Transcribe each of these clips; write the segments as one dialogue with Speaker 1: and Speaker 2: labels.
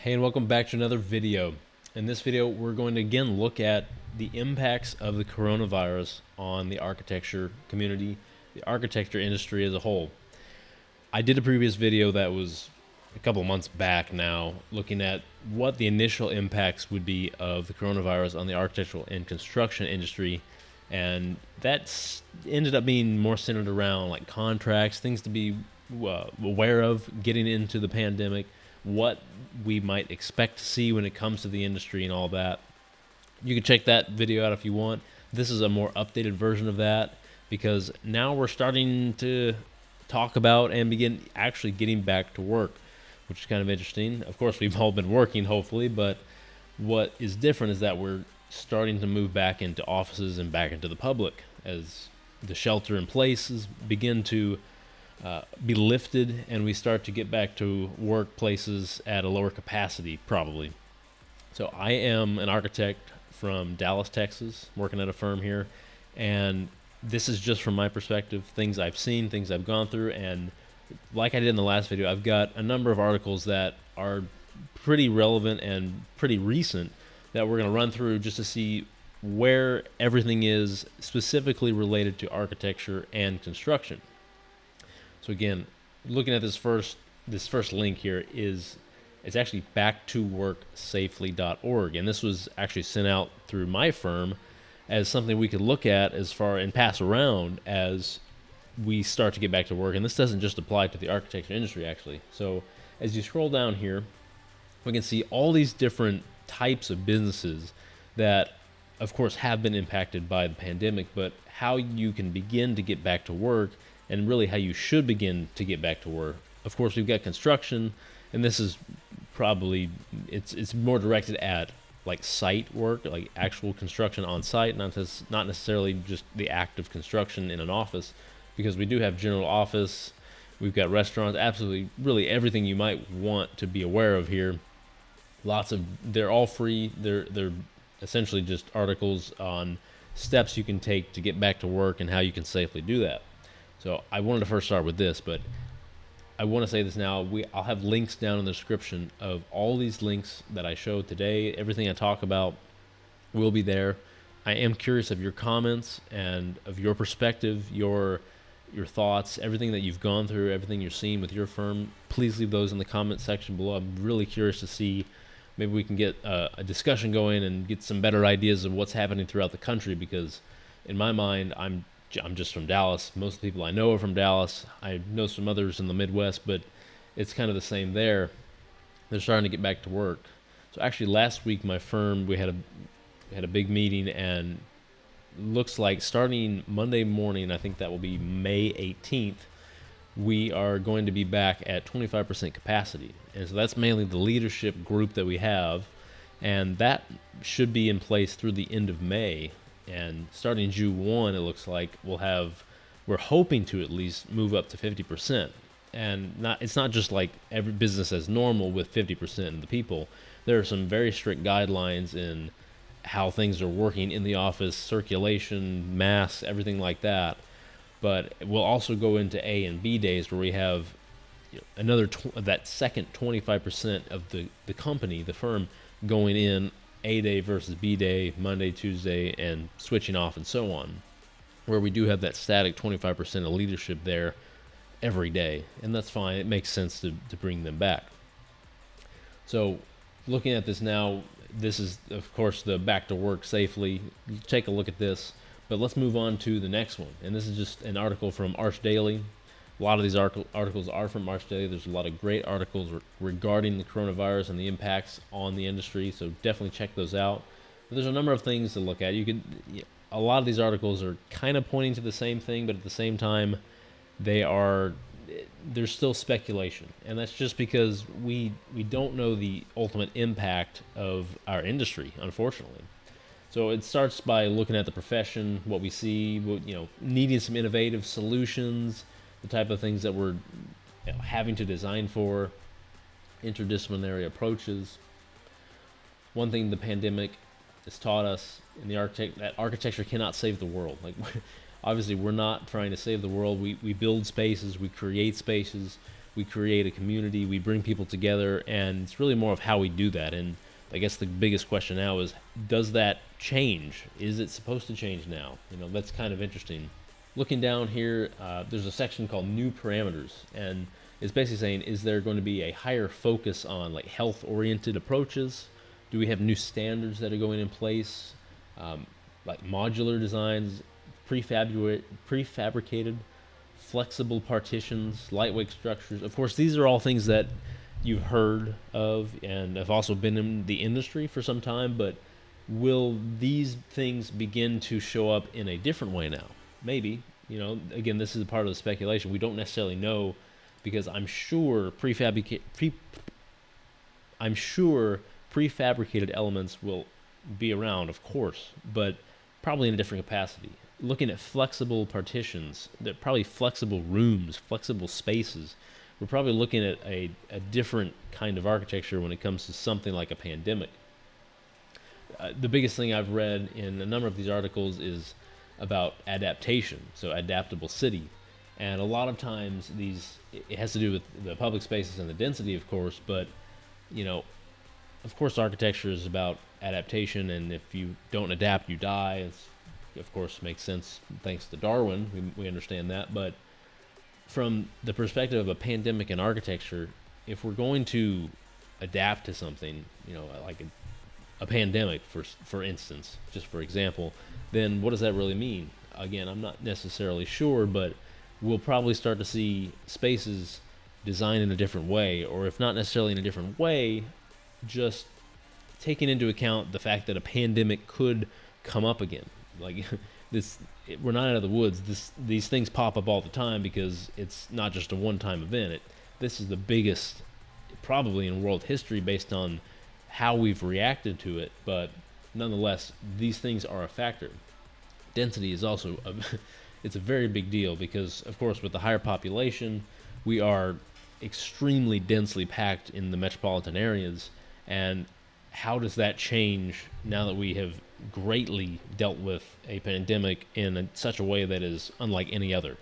Speaker 1: Hey, and welcome back to another video. In this video, we're going to again look at the impacts of the coronavirus on the architecture community, the architecture industry as a whole. I did a previous video that was a couple of months back now, looking at what the initial impacts would be of the coronavirus on the architectural and construction industry, and that's ended up being more centered around like contracts, things to be aware of getting into the pandemic, what we might expect to see when it comes to the industry and all that. You can check that video out if you want. This is a more updated version of that because now we're starting to talk about and begin actually getting back to work, which is kind of interesting. Of course, we've all been working, hopefully, but what is different is that we're starting to move back into offices and back into the public as the shelter in places begin to be lifted and we start to get back to workplaces at a lower capacity, probably. So I am an architect from Dallas, Texas, working at a firm here, and this is just from my perspective, things I've seen, things I've gone through, and like I did in the last video, I've got a number of articles that are pretty relevant and pretty recent that we're going to run through just to see where everything is specifically related to architecture and construction. So again, looking at this first link here it's actually backtoworksafely.org, and this was actually sent out through my firm as something we could look at as far and pass around as we start to get back to work. And this doesn't just apply to the architecture industry, actually. So as you scroll down here, we can see all these different types of businesses that, of course, have been impacted by the pandemic, but how you can begin to get back to work and really how you should begin to get back to work. Of course, we've got construction, and this is probably, it's more directed at like site work, like actual construction on site, not necessarily just the act of construction in an office, because we do have general office, we've got restaurants, absolutely, really everything you might want to be aware of here. They're all free. They're essentially just articles on steps you can take to get back to work and how you can safely do that. So I wanted to first start with this, but I want to say this now. I'll have links down in the description of all these links that I showed today. Everything I talk about will be there. I am curious of your comments and of your perspective, your thoughts, everything that you've gone through, everything you're seeing with your firm. Please leave those in the comment section below. I'm really curious to see. Maybe we can get a discussion going and get some better ideas of what's happening throughout the country, because in my mind, I'm just from Dallas. Most people I know are from Dallas. I know some others in the Midwest, but it's kind of the same there. They're starting to get back to work. So actually last week, my firm, we had a big meeting, and looks like starting Monday morning, I think that will be May 18th, we are going to be back at 25% capacity. And so that's mainly the leadership group that we have, and that should be in place through the end of May. And starting June 1, it looks like we're hoping to at least move up to 50%. And it's not just like every business as normal with 50% of the people. There are some very strict guidelines in how things are working in the office, circulation, masks, everything like that. But we'll also go into A and B days where we have another that second 25% of the company, the firm, going in A day versus B day, Monday, Tuesday, and switching off and so on, where we do have that static 25% of leadership there every day. And that's fine. It makes sense to bring them back. So looking at this now, this is, of course, the back to work safely. Take a look at this. But let's move on to the next one. And this is just an article from Arch Daily. A lot of these articles are from Arch Daily. There's a lot of great articles regarding the coronavirus and the impacts on the industry, so definitely check those out. But there's a number of things to look at. A lot of these articles are kind of pointing to the same thing, but at the same time, there's still speculation. And that's just because we don't know the ultimate impact of our industry, unfortunately. So it starts by looking at the profession, what we see, needing some innovative solutions, the type of things that we're having to design for, interdisciplinary approaches. One thing the pandemic has taught us in that architecture cannot save the world. Like, obviously, we're not trying to save the world. We build spaces, we create spaces, we create a community, we bring people together, and it's really more of how we do that. And I guess the biggest question now is, does that change? Is it supposed to change now? That's kind of interesting. Looking down here, there's a section called new parameters, and it's basically saying, is there going to be a higher focus on like health-oriented approaches? Do we have new standards that are going in place? Like modular designs, prefabricated, flexible partitions, lightweight structures. Of course, these are all things that you've heard of and have also been in the industry for some time, but will these things begin to show up in a different way now? Maybe. Again, this is a part of the speculation. We don't necessarily know, because I'm sure prefabricated elements will be around, of course, but probably in a different capacity. Looking at flexible partitions, probably flexible rooms, flexible spaces, we're probably looking at a different kind of architecture when it comes to something like a pandemic. The biggest thing I've read in a number of these articles is about adaptation, so adaptable city. And a lot of times it has to do with the public spaces and the density, of course, but of course architecture is about adaptation, and if you don't adapt, you die. It's, of course, makes sense thanks to Darwin. We understand that. But from the perspective of a pandemic in architecture, if we're going to adapt to something, like a pandemic, for instance, just for example, then what does that really mean? Again, I'm not necessarily sure, but we'll probably start to see spaces designed in a different way, or if not necessarily in a different way, just taking into account the fact that a pandemic could come up again. Like we're not out of the woods. These things pop up all the time because it's not just a one-time event. This is the biggest probably in world history based on how we've reacted to it, but nonetheless, these things are a factor. Density is also it's a very big deal because, of course, with the higher population, we are extremely densely packed in the metropolitan areas, and how does that change now that we have greatly dealt with a pandemic in such a way that is unlike any other?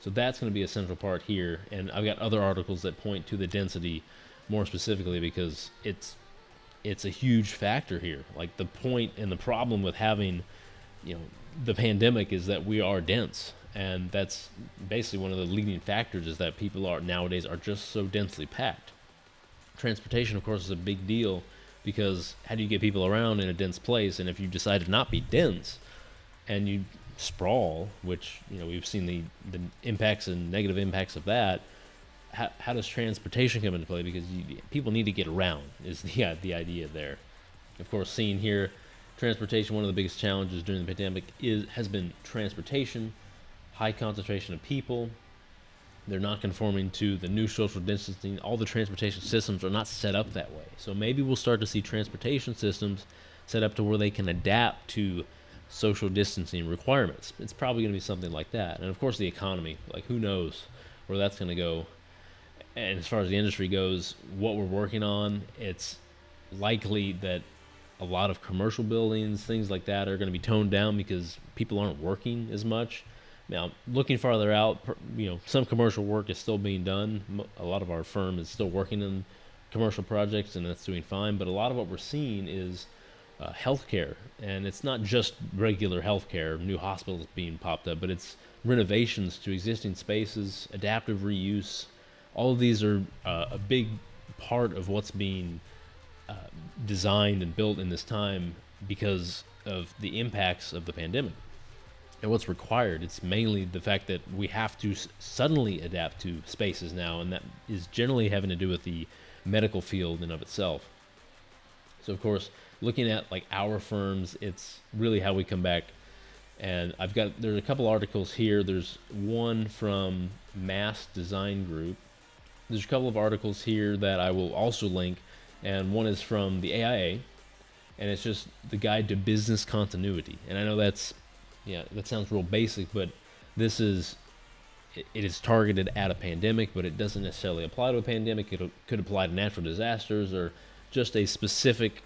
Speaker 1: So that's going to be a central part here, and I've got other articles that point to the density more specifically because it's a huge factor here. Like the point and the problem with having, the pandemic is that we are dense, and that's basically one of the leading factors is that people nowadays are just so densely packed. Transportation, of course, is a big deal because how do you get people around in a dense place? And if you decide to not be dense and you sprawl, which we've seen the impacts and negative impacts of that, how does transportation come into play? Because people need to get around is the idea there. Of course, seeing here, transportation, one of the biggest challenges during the pandemic has been transportation, high concentration of people. They're not conforming to the new social distancing. All the transportation systems are not set up that way. So maybe we'll start to see transportation systems set up to where they can adapt to social distancing requirements. It's probably going to be something like that. And of course, the economy, like who knows where that's going to go. And as far as the industry goes, what we're working on, it's likely that a lot of commercial buildings, things like that, are going to be toned down because people aren't working as much. Now, looking farther out, some commercial work is still being done. A lot of our firm is still working in commercial projects, and that's doing fine. But a lot of what we're seeing is healthcare, and it's not just regular healthcare, new hospitals being popped up, but it's renovations to existing spaces, adaptive reuse. All of these are a big part of what's being designed and built in this time because of the impacts of the pandemic. And what's required, it's mainly the fact that we have to suddenly adapt to spaces now, and that is generally having to do with the medical field in of itself. So of course, looking at like our firms, it's really how we come back. And there's a couple articles here. There's one from Mass Design Group. There's a couple of articles here that I will also link, and one is from the AIA, and it's just the guide to business continuity. And I know that sounds real basic, but it is targeted at a pandemic, but it doesn't necessarily apply to a pandemic. It could apply to natural disasters or just a specific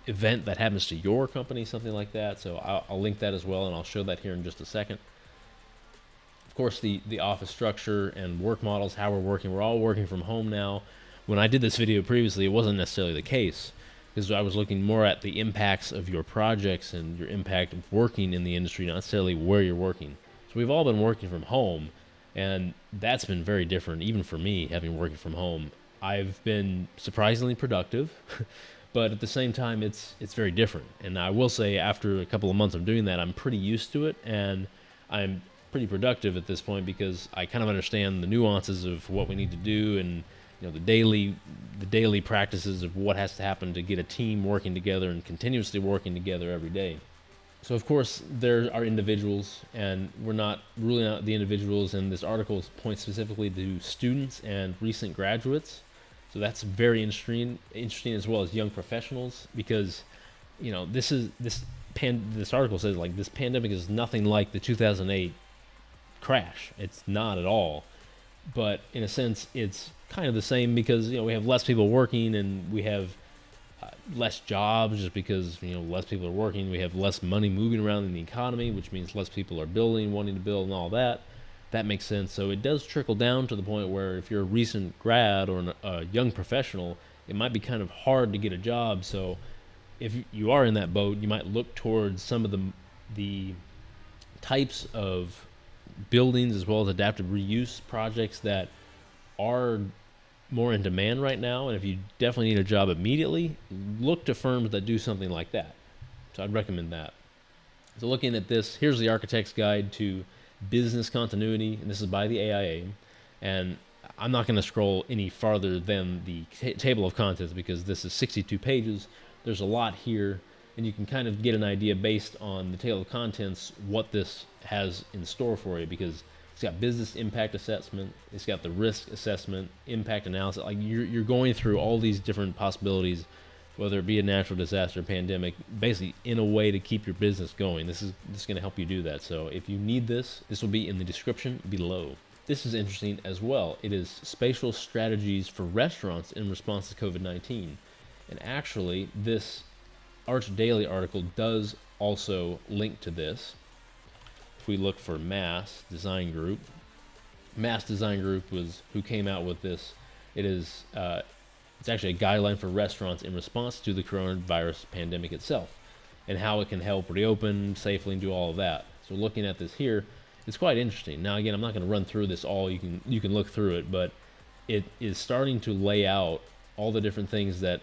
Speaker 1: event that happens to your company, something like that. So I'll link that as well, and I'll show that here in just a second. Of course, the office structure and work models, how we're all working from home now. When I did this video previously, it wasn't necessarily the case, because I was looking more at the impacts of your projects and your impact of working in the industry, not necessarily where you're working. So we've all been working from home, and that's been very different, even for me, having working from home. I've been surprisingly productive, but at the same time, it's very different. And I will say, after a couple of months of doing that, I'm pretty used to it, and I'm pretty productive at this point because I kind of understand the nuances of what we need to do, and the daily practices of what has to happen to get a team working together and continuously working together every day. So of course there are individuals, and we're not ruling out the individuals, and this article points specifically to students and recent graduates. So that's very interesting as well as young professionals, because this article says, like, this pandemic is nothing like the 2008 crash. It's not at all. But in a sense, it's kind of the same, because we have less people working, and we have less jobs just because less people are working. We have less money moving around in the economy, which means less people are wanting to build, and all that. That makes sense. So it does trickle down to the point where if you're a recent grad or a young professional, it might be kind of hard to get a job. So if you are in that boat, you might look towards some of the types of buildings as well as adaptive reuse projects that are more in demand right now. And if you definitely need a job immediately, look to firms that do something like that. So I'd recommend that. So looking at this, here's the Architect's Guide to Business Continuity, and this is by the AIA. And I'm not going to scroll any farther than the table of contents, because this is 62 pages. There's a lot here, and you can kind of get an idea based on the table of contents what this has in store for you, because it's got business impact assessment, it's got the risk assessment, impact analysis. Like, you're going through all these different possibilities, whether it be a natural disaster, pandemic, basically in a way to keep your business going. This is going to help you do that. So if you need this will be in the description below. This is interesting as well. It is Spatial Strategies for Restaurants in Response to COVID-19. And actually, this Arch Daily article does also link to this. If we look for Mass Design Group was who came out with this. It is it's actually a guideline for restaurants in response to the coronavirus pandemic itself, and how it can help reopen safely and do all of that. So looking at this here, it's quite interesting. Now again, I'm not going to run through this all. You can look through it, but it is starting to lay out all the different things that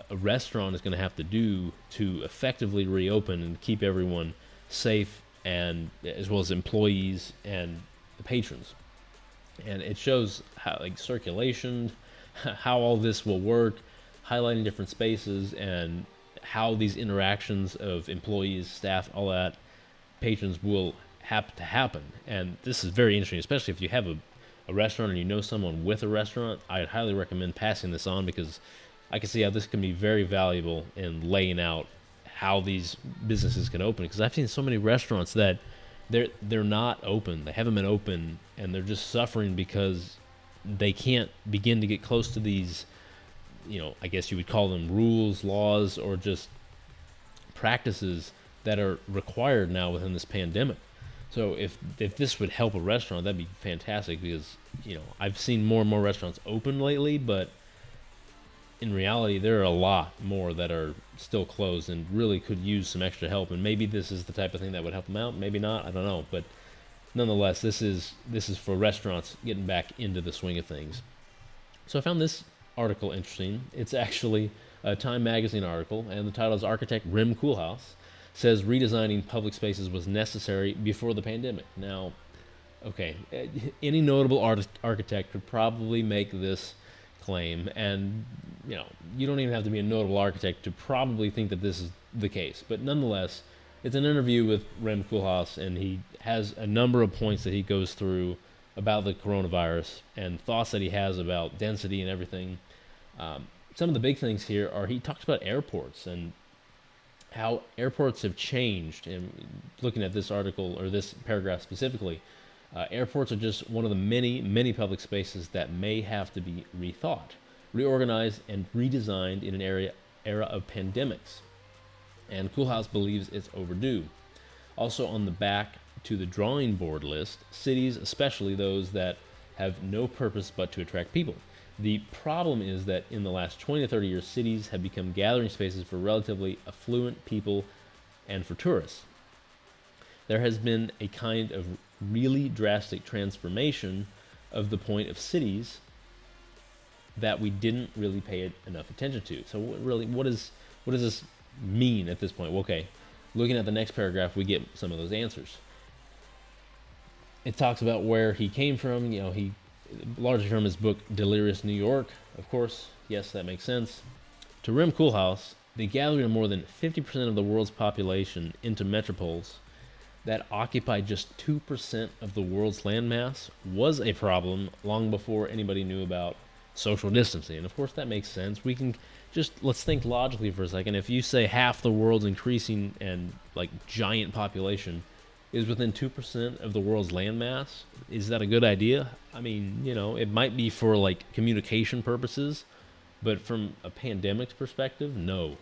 Speaker 1: a restaurant is going to have to do to effectively reopen and keep everyone safe, and as well as employees and the patrons. And it shows how, like, circulation, how all this will work, highlighting different spaces, and how these interactions of employees, staff, all that, patrons will have to happen. And this is very interesting, especially if you have a restaurant and you know someone with a restaurant. I'd highly recommend passing this on, because I can see how this can be very valuable in laying out how these businesses can open. Because I've seen so many restaurants that they're not open, they haven't been open, and they're just suffering because they can't begin to get close to these, I guess you would call them rules, laws, or just practices that are required now within this pandemic. So if this would help a restaurant, that'd be fantastic, because I've seen more and more restaurants open lately, but in reality there are a lot more that are still closed and really could use some extra help. And maybe this is the type of thing that would help them out, maybe not, I don't know. But nonetheless, this is for restaurants getting back into the swing of things. So I found this article interesting. It's actually a Time magazine article, and the title is Architect Rem Koolhaas says redesigning public spaces was necessary before the pandemic. Now, okay, any notable architect could probably make this claim, and you don't even have to be a notable architect to probably think that this is the case. But nonetheless, it's an interview with Rem Koolhaas, and he has a number of points that he goes through about the coronavirus and thoughts that he has about density and everything. Some of the big things here are, he talks about airports and how airports have changed. And looking at this article, or this paragraph specifically, airports are just one of the many public spaces that may have to be rethought, reorganized, and redesigned in an era of pandemics. And Koolhaas believes it's overdue. Also, on the back to the drawing board list, cities, especially those that have no purpose but to attract people. The problem is that in the last 20 to 30 years, cities have become gathering spaces for relatively affluent people and for tourists. There has been a kind of really drastic transformation of the point of cities that we didn't really pay enough attention to. So what does this mean at this point? Well, okay, looking at the next paragraph, we get some of those answers. It talks about where he came from. He largely from his book Delirious New York, of course. Yes, that makes sense. To Rem Koolhaas, the gathering of more than 50% of the world's population into metropoles that occupied just 2% of the world's landmass was a problem long before anybody knew about social distancing. And of course that makes sense. We can let's think logically for a second. If you say half the world's increasing and like giant population is within 2% of the world's landmass, is that a good idea? I mean, it might be for like communication purposes, but from a pandemic perspective, no.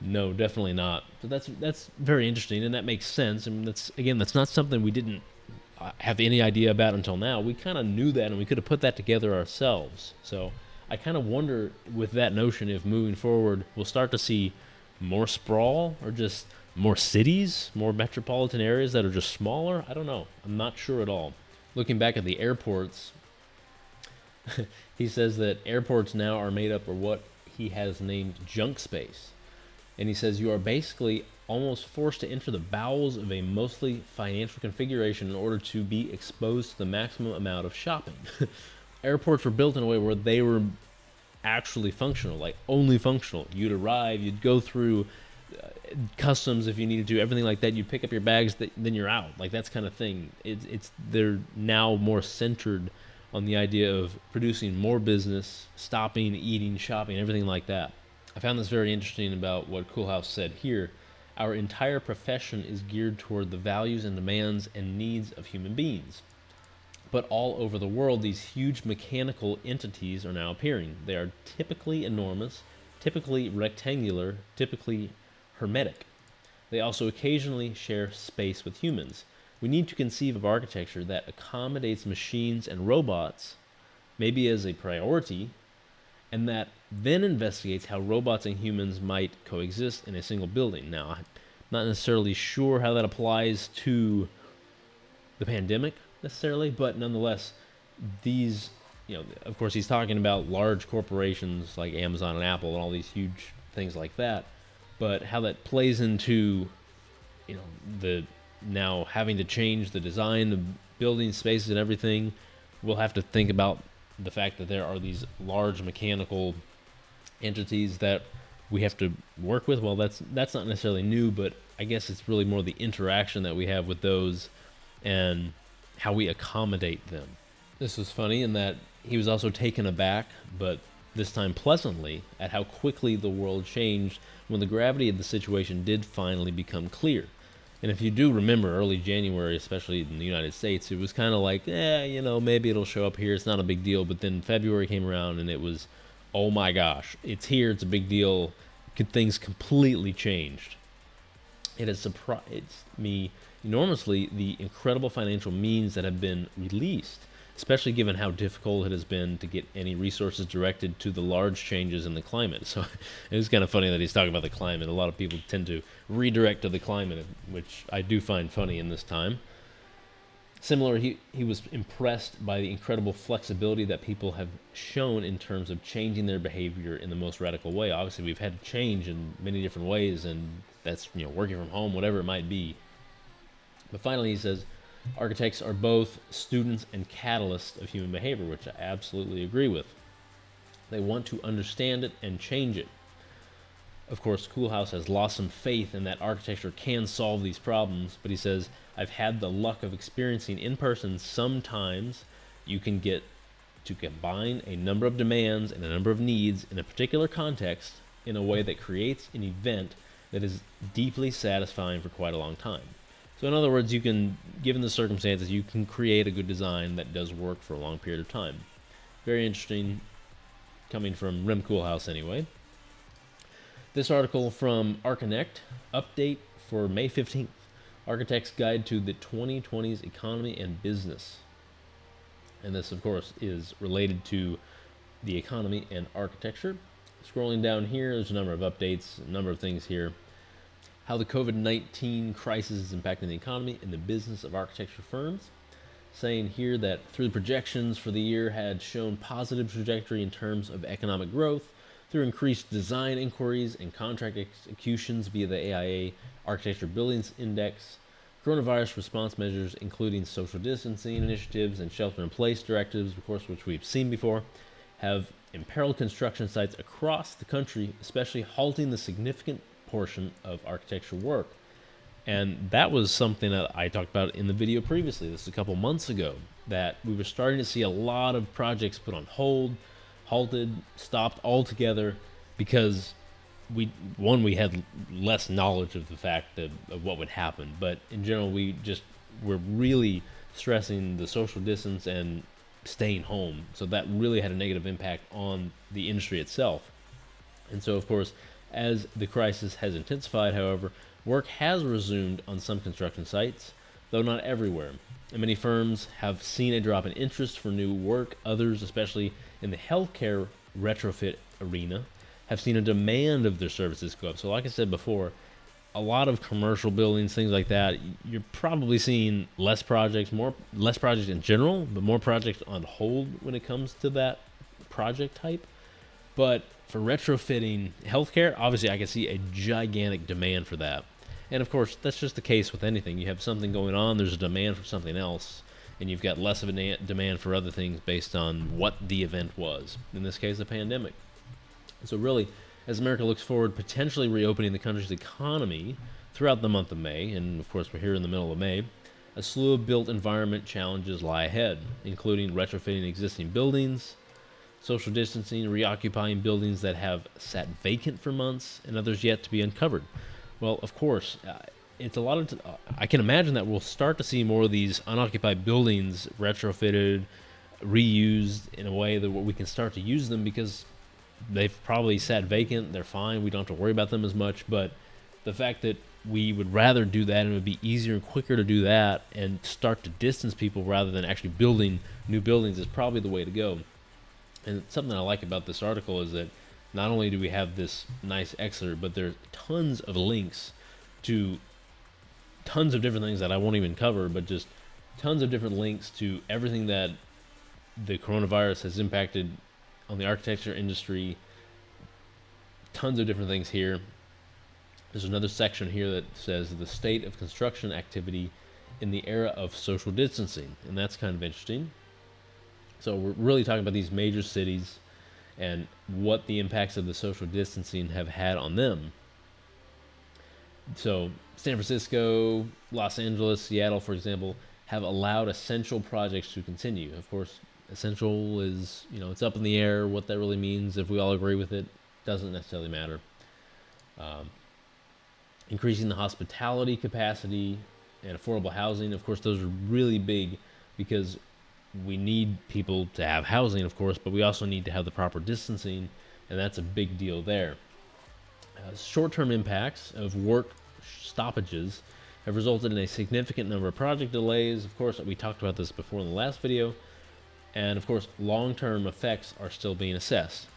Speaker 1: No, definitely not. So that's very interesting, and that makes sense. I mean, that's not something we didn't have any idea about until now. We kind of knew that, and we could have put that together ourselves. So I kind of wonder with that notion if moving forward we'll start to see more sprawl or just more cities, more metropolitan areas that are just smaller. I don't know. I'm not sure at all. Looking back at the airports, he says that airports now are made up of what he has named junk space. And he says you are basically almost forced to enter the bowels of a mostly financial configuration in order to be exposed to the maximum amount of shopping. Airports were built in a way where they were actually functional, like only functional. You'd arrive, you'd go through customs if you needed to, everything like that. You'd pick up your bags, then you're out. Like that's kind of thing. They're now more centered on the idea of producing more business, stopping, eating, shopping, everything like that. I found this very interesting about what Koolhaas said here. Our entire profession is geared toward the values and demands and needs of human beings. But all over the world, these huge mechanical entities are now appearing. They are typically enormous, typically rectangular, typically hermetic. They also occasionally share space with humans. We need to conceive of architecture that accommodates machines and robots, maybe as a priority, and that then investigates how robots and humans might coexist in a single building. Now, I'm not necessarily sure how that applies to the pandemic necessarily, but nonetheless, these, of course, he's talking about large corporations like Amazon and Apple and all these huge things like that, but how that plays into, the now having to change the design of building spaces and everything. We'll have to think about the fact that there are these large mechanical entities that we have to work with. Well, that's not necessarily new, but I guess it's really more the interaction that we have with those and how we accommodate them. This was funny in that he was also taken aback, but this time pleasantly, at how quickly the world changed when the gravity of the situation did finally become clear. And if you do remember early January, especially in the United States, it was kind of like, maybe it'll show up here. It's not a big deal. But then February came around and it was, oh my gosh, it's here. It's a big deal. Things completely changed. It has surprised me enormously the incredible financial means that have been released, especially given how difficult it has been to get any resources directed to the large changes in the climate. So it was kind of funny that he's talking about the climate. A lot of people tend to redirect to the climate, which I do find funny in this time. Similar, he was impressed by the incredible flexibility that people have shown in terms of changing their behavior in the most radical way. Obviously, we've had to change in many different ways, and that's working from home, whatever it might be. But finally, he says, architects are both students and catalysts of human behavior, which I absolutely agree with. They want to understand it and change it. Of course, Koolhaas has lost some faith in that architecture can solve these problems, but he says, I've had the luck of experiencing in person sometimes you can get to combine a number of demands and a number of needs in a particular context in a way that creates an event that is deeply satisfying for quite a long time. So in other words, you can, given the circumstances, you can create a good design that does work for a long period of time. Very interesting, coming from Rem Koolhaas anyway. This article from Archinect, update for May 15th. Architect's Guide to the 2020s Economy and Business. And this, of course, is related to the economy and architecture. Scrolling down here, there's a number of updates, a number of things here. How the COVID-19 crisis is impacting the economy and the business of architecture firms. Saying here that through the projections for the year had shown positive trajectory in terms of economic growth through increased design inquiries and contract executions via the AIA Architecture Billings Index. Coronavirus response measures, including social distancing initiatives and shelter-in-place directives, of course, which we've seen before, have imperiled construction sites across the country, especially halting the significant portion of architectural work. And that was something that I talked about in the video previously. This is a couple months ago, that we were starting to see a lot of projects put on hold, halted, stopped altogether, because we had less knowledge of the fact of what would happen. But in general, we're really stressing the social distance and staying home. So that really had a negative impact on the industry itself. And so, of course, as the crisis has intensified, however, work has resumed on some construction sites, though not everywhere. And many firms have seen a drop in interest for new work. Others, especially in the healthcare retrofit arena, have seen a demand of their services go up. So like I said before, a lot of commercial buildings, things like that, you're probably seeing less projects in general, but more projects on hold when it comes to that project type. But for retrofitting healthcare, obviously I can see a gigantic demand for that. And of course, that's just the case with anything. You have something going on, there's a demand for something else, and you've got less of a demand for other things based on what the event was. In this case, the pandemic. So really, as America looks forward, potentially reopening the country's economy throughout the month of May, and of course we're here in the middle of May, a slew of built environment challenges lie ahead, including retrofitting existing buildings, social distancing, reoccupying buildings that have sat vacant for months, and others yet to be uncovered. Well, of course, it's a lot of. I can imagine that we'll start to see more of these unoccupied buildings retrofitted, reused in a way that we can start to use them, because they've probably sat vacant. They're fine. We don't have to worry about them as much. But the fact that we would rather do that, and it would be easier and quicker to do that and start to distance people rather than actually building new buildings, is probably the way to go. And something I like about this article is that not only do we have this nice excerpt, but there's tons of links to tons of different things that I won't even cover, but just tons of different links to everything that the coronavirus has impacted on the architecture industry. Tons of different things here. There's another section here that says the state of construction activity in the era of social distancing, and that's kind of interesting. So we're really talking about these major cities and what the impacts of the social distancing have had on them. So San Francisco, Los Angeles, Seattle, for example, have allowed essential projects to continue. Of course, essential is, it's up in the air. What that really means, if we all agree with it, doesn't necessarily matter. Increasing the hospitality capacity and affordable housing, of course, those are really big, because we need people to have housing, of course, but we also need to have the proper distancing, and that's a big deal there. Short-term impacts of work stoppages have resulted in a significant number of project delays. Of course, we talked about this before in the last video, and of course, long-term effects are still being assessed.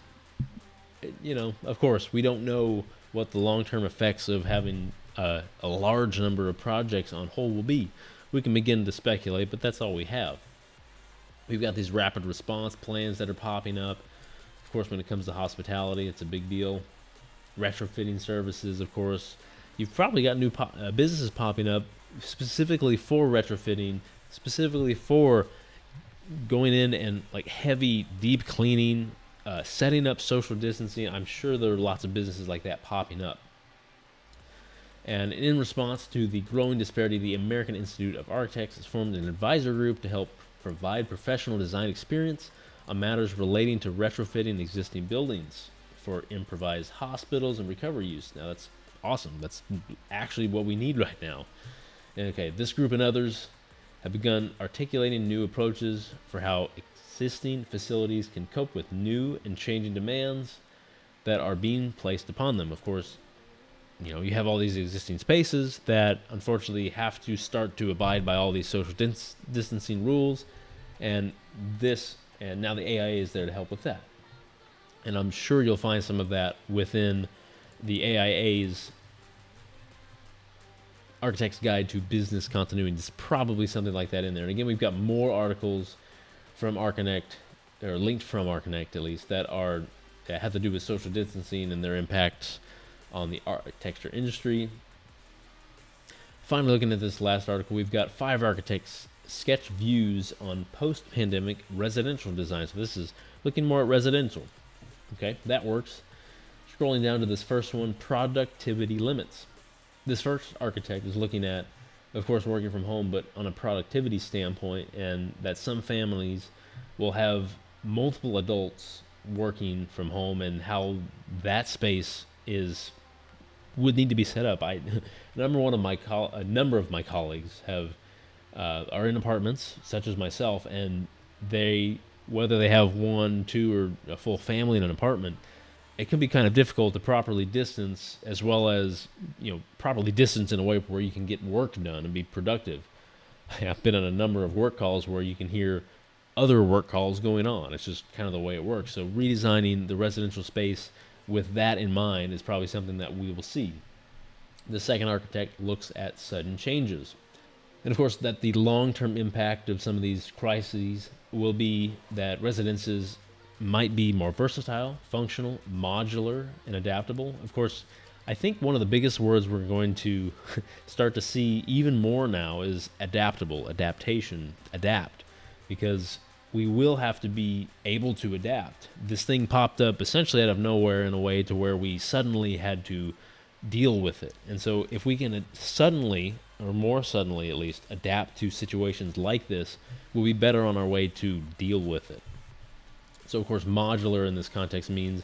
Speaker 1: Of course, we don't know what the long-term effects of having a large number of projects on hold will be. We can begin to speculate, but that's all we have. We've got these rapid response plans that are popping up. Of course, when it comes to hospitality, it's a big deal. Retrofitting services, of course. You've probably got new businesses popping up specifically for retrofitting, specifically for going in and like heavy, deep cleaning, setting up social distancing. I'm sure there are lots of businesses like that popping up. And in response to the growing disparity, the American Institute of Architects has formed an advisor group to help provide professional design experience on matters relating to retrofitting existing buildings for improvised hospitals and recovery use. Now, that's awesome. That's actually what we need right now. And okay, this group and others have begun articulating new approaches for how existing facilities can cope with new and changing demands that are being placed upon them. Of course, you have all these existing spaces that unfortunately have to start to abide by all these social distancing rules, and now the AI is there to help with that. And I'm sure you'll find some of that within the AIA's Architect's Guide to Business Continuity. There's probably something like that in there. And again, we've got more articles from Archinect, or linked from Archinect at least, that have to do with social distancing and their impacts on the architecture industry. Finally, looking at this last article, we've got 5 architects sketch views on post-pandemic residential design. So this is looking more at residential. Okay, that works. Scrolling down to this first one, productivity limits. This first architect is looking at, of course, working from home, but on a productivity standpoint, and that some families will have multiple adults working from home, and how that space would need to be set up. A number of my colleagues are in apartments, such as myself, and whether they have 1, 2, or a full family in an apartment, it can be kind of difficult to properly distance, as well as properly distance in a way where you can get work done and be productive. I've been on a number of work calls where you can hear other work calls going on. It's just kind of the way it works. So redesigning the residential space with that in mind is probably something that we will see. The second architect looks at sudden changes. And of course, that the long-term impact of some of these crises will be that residences might be more versatile, functional, modular, and adaptable. Of course, I think one of the biggest words we're going to start to see even more now is adaptable, adaptation, adapt, because we will have to be able to adapt. This thing popped up essentially out of nowhere in a way to where we suddenly had to deal with it. And so if we can suddenly, or more suddenly at least, adapt to situations like this, we'll be better on our way to deal with it. So of course, modular in this context means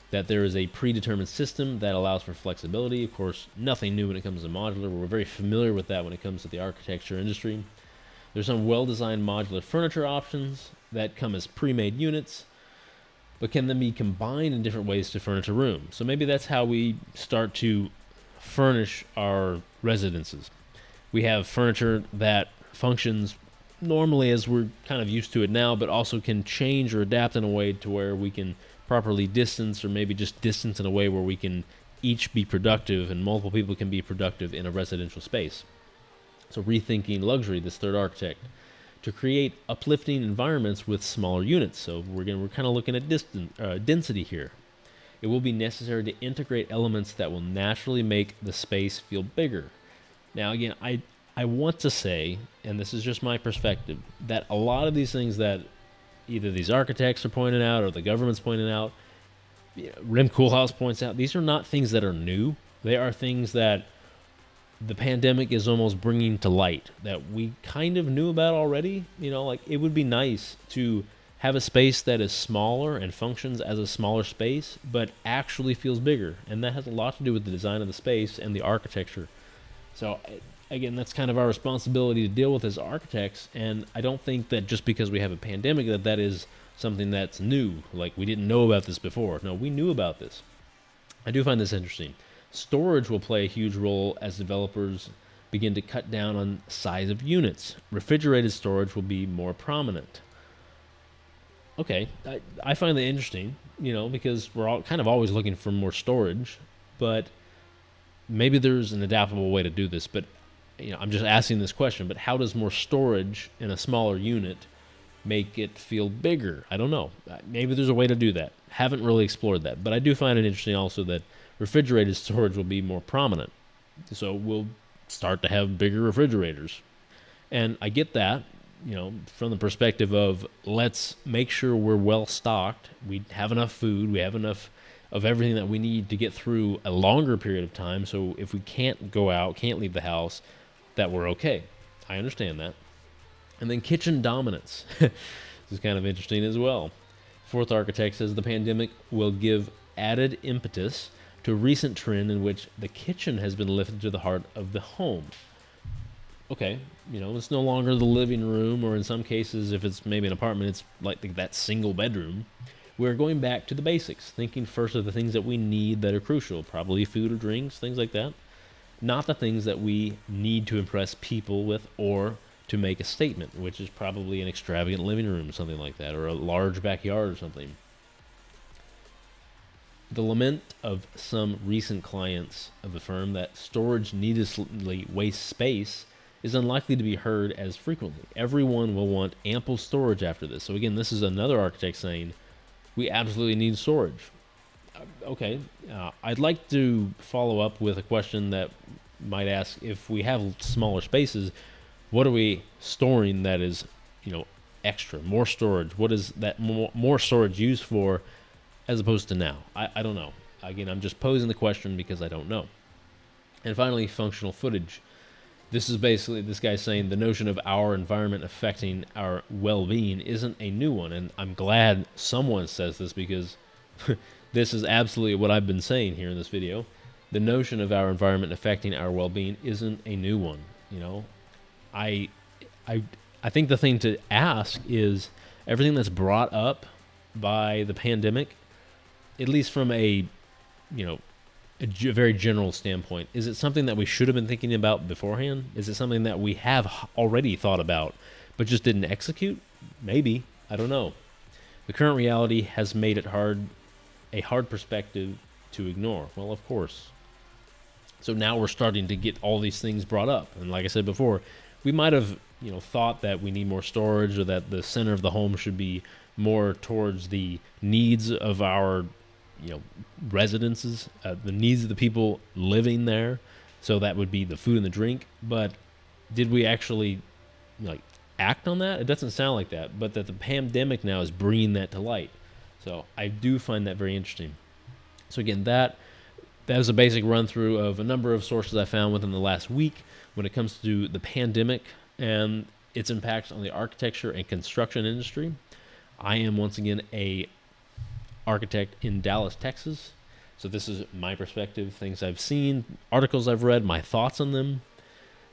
Speaker 1: that there is a predetermined system that allows for flexibility. Of course, nothing new when it comes to modular. We're very familiar with that when it comes to the architecture industry. There's some well-designed modular furniture options that come as pre-made units, but can then be combined in different ways to furnish a room. So maybe that's how we start to furnish our residences. We have furniture that functions normally as we're kind of used to it now, but also can change or adapt in a way to where we can properly distance, or maybe just distance in a way where we can each be productive and multiple people can be productive in a residential space. So Rethinking Luxury, this third architect, to create uplifting environments with smaller units. So we're kind of looking at density here. It will be necessary to integrate elements that will naturally make the space feel bigger. Now again, I want to say, and this is just my perspective, that a lot of these things that either these architects are pointing out or the government's pointing out, Koolhaas points out, these are not things that are new. They are things that the pandemic is almost bringing to light that we kind of knew about already. Like it would be nice to have a space that is smaller and functions as a smaller space, but actually feels bigger. And that has a lot to do with the design of the space and the architecture. So again, that's kind of our responsibility to deal with as architects. And I don't think that just because we have a pandemic that is something that's new. Like we didn't know about this before. No, we knew about this. I do find this interesting. Storage will play a huge role as developers begin to cut down on size of units. Refrigerated storage will be more prominent. Okay, I find that interesting, because we're all kind of always looking for more storage, but maybe there's an adaptable way to do this. But I'm just asking this question, but how does more storage in a smaller unit make it feel bigger? I don't know. Maybe there's a way to do that. Haven't really explored that, but I do find it interesting also that refrigerated storage will be more prominent. So we'll start to have bigger refrigerators. And I get that, from the perspective of let's make sure we're well stocked. We have enough food. We have enough of everything that we need to get through a longer period of time. So if we can't go out, can't leave the house, that we're okay. I understand that. And then kitchen dominance. This is kind of interesting as well. Fourth architect says the pandemic will give added impetus to a recent trend in which the kitchen has been lifted to the heart of the home. Okay, it's no longer the living room, or in some cases, if it's maybe an apartment, it's like that single bedroom, we're going back to the basics, thinking first of the things that we need that are crucial, probably food or drinks, things like that, not the things that we need to impress people with or to make a statement, which is probably an extravagant living room, something like that, or a large backyard or something. The lament of some recent clients of the firm that storage needlessly wastes space is unlikely to be heard as frequently. Everyone will want ample storage after this. So again, this is another architect saying, we absolutely need storage. Okay, I'd like to follow up with a question that might ask, if we have smaller spaces, what are we storing that is, extra, more storage? What is that more storage used for as opposed to now? I don't know. Again, I'm just posing the question because I don't know. And finally, functional footage. This is basically this guy saying the notion of our environment affecting our well-being isn't a new one. And I'm glad someone says this, because this is absolutely what I've been saying here in this video. The notion of our environment affecting our well-being isn't a new one. I think the thing to ask is, everything that's brought up by the pandemic, at least from a very general standpoint, is it something that we should have been thinking about beforehand? Is it something that we have already thought about but just didn't execute? Maybe. I don't know. The current reality has made it a hard perspective to ignore. Well, of course. So now we're starting to get all these things brought up. And like I said before, we might have thought that we need more storage, or that the center of the home should be more towards the needs of our residences, the needs of the people living there. So that would be the food and the drink. But did we actually act on that? It doesn't sound like that, but that the pandemic now is bringing that to light. So I do find that very interesting. So again, that is a basic run through of a number of sources I found within the last week when it comes to the pandemic and its impacts on the architecture and construction industry. I am once again a architect in Dallas, Texas. So this is my perspective, things I've seen, articles I've read, my thoughts on them.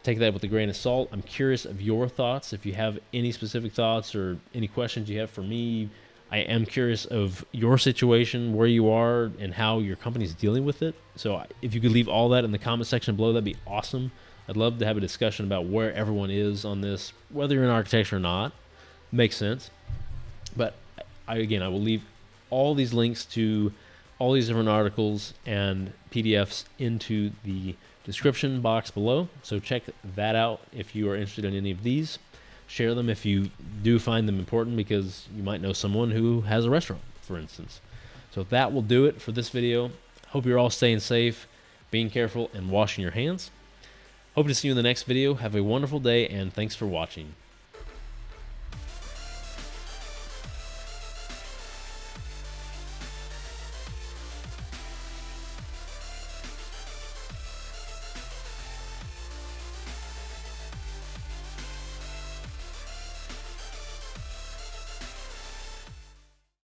Speaker 1: Take that with a grain of salt. I'm curious of your thoughts. If you have any specific thoughts or any questions you have for me, I am curious of your situation, where you are, and how your company's dealing with it. So if you could leave all that in the comment section below, that'd be awesome. I'd love to have a discussion about where everyone is on this, whether you're in architecture or not. Makes sense. But I will leave all these links to all these different articles and PDFs into the description box below. So check that out if you are interested in any of these. Share them if you do find them important, because you might know someone who has a restaurant, for instance. So that will do it for this video. Hope you're all staying safe, being careful, and washing your hands. Hope to see you in the next video. Have a wonderful day, and thanks for watching.